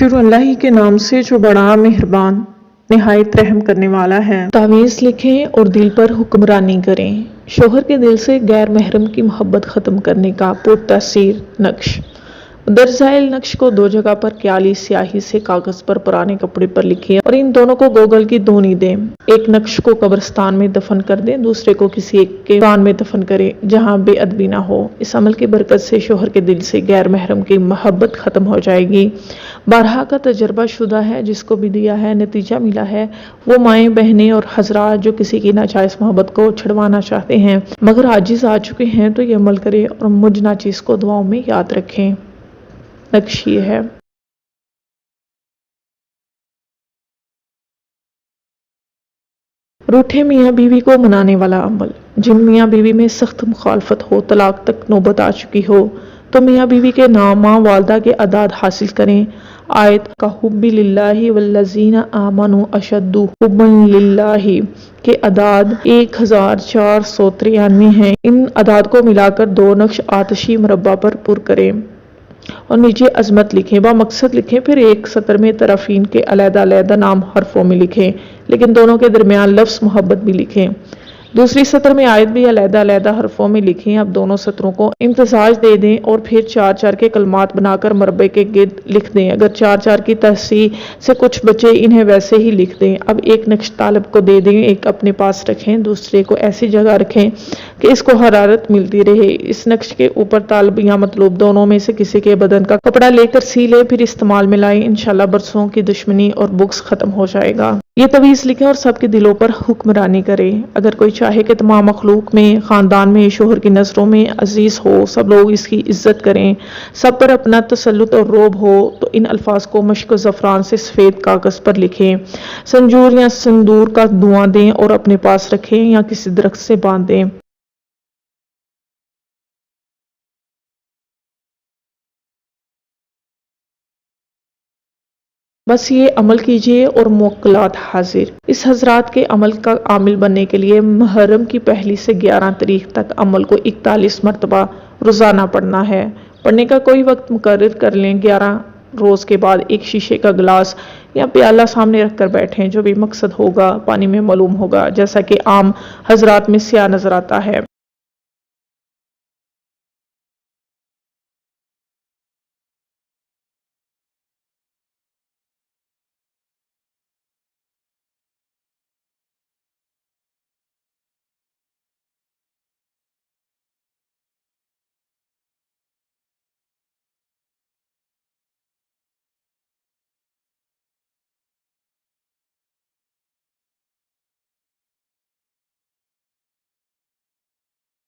شروع اللہ ہی کے نام سے جو بڑا مہربان نہایت رحم کرنے والا ہے۔ تعویذ لکھیں اور دل پر حکمرانی کریں۔ شوہر کے دل سے غیر محرم کی محبت ختم کرنے کا پرتاثیر نقش۔ درج ذیل نقش کو دو جگہ پر کالی سیاہی سے کاغذ پر پرانے کپڑے پر لکھیں اور ان دونوں کو گوگل کی دھونی دیں۔ ایک نقش کو قبرستان میں دفن کر دیں، دوسرے کو کسی ایک کے مکان میں دفن کریں جہاں بے ادبی نہ ہو۔ اس عمل کی برکت سے شوہر کے دل سے غیر محرم کی محبت ختم ہو جائے گی۔ بارہا کا تجربہ شدہ ہے، جس کو بھی دیا ہے نتیجہ ملا ہے۔ وہ مائیں بہنیں اور حضرات جو کسی کی ناجائز محبت کو چھڑوانا چاہتے ہیں مگر عاجز آ چکے ہیں تو یہ عمل کریں اور مجھ ناچیز کو دعاؤں میں یاد رکھیں۔ نقش یہ ہے۔ روٹھے میاں بیوی کو منانے والا عمل۔ جن میاں بیوی میں سخت مخالفت ہو، طلاق تک نوبت آ چکی ہو، تو میاں بیوی کے نام ماں والدہ کے اعداد حاصل کریں۔ آیت کا حب للہ والذین آمنوا اشد حبا للہ کے اعداد 1493 ہیں۔ ان اعداد کو ملا کر دو نقش آتشی مربع پر پر کریں اور نیچے عظمت لکھیں، مقصد لکھیں، پھر ایک سطر میں طرفین کے علیحدہ علیحدہ نام حرفوں میں لکھیں لیکن دونوں کے درمیان لفظ محبت بھی لکھیں۔ دوسری سطر میں آیت بھی علیحدہ علیحدہ حرفوں میں لکھیں۔ اب دونوں سطروں کو امتزاج دے دیں اور پھر 4 کے کلمات بنا کر مربع کے گرد لکھ دیں۔ اگر 4 کی تصحیح سے کچھ بچے انہیں ویسے ہی لکھ دیں۔ اب ایک نقش طالب کو دے دیں، ایک اپنے پاس رکھیں، دوسرے کو ایسی جگہ رکھیں کہ اس کو حرارت ملتی رہے۔ اس نقش کے اوپر طالب یا مطلوب دونوں میں سے کسی کے بدن کا کپڑا لے کر سی لیں، پھر استعمال میں لائیں۔ انشاءاللہ برسوں کی دشمنی اور بغض ختم ہو جائے گا۔ یہ تعویذ لکھیں اور سب کے دلوں پر حکمرانی کریں۔ اگر کوئی چاہے کہ تمام مخلوق میں، خاندان میں، شوہر کی نظروں میں عزیز ہو، سب لوگ اس کی عزت کریں، سب پر اپنا تسلط اور رعب ہو، تو ان الفاظ کو مشک و زعفران سے سفید کاغذ پر لکھیں، سنجور یا سندور کا دھواں دیں اور اپنے پاس رکھیں یا کسی درخت سے باندھ دیں۔ بس یہ عمل کیجئے اور موکلات حاضر۔ اس حضرات کے عمل کا عامل بننے کے لیے محرم کی پہلی سے 11 تاریخ تک عمل کو 41 مرتبہ روزانہ پڑھنا ہے۔ پڑھنے کا کوئی وقت مقرر کر لیں۔ 11 روز کے بعد ایک شیشے کا گلاس یا پیالہ سامنے رکھ کر بیٹھیں، جو بھی مقصد ہوگا پانی میں معلوم ہوگا، جیسا کہ عام حضرات میں سیاہ نظر آتا ہے۔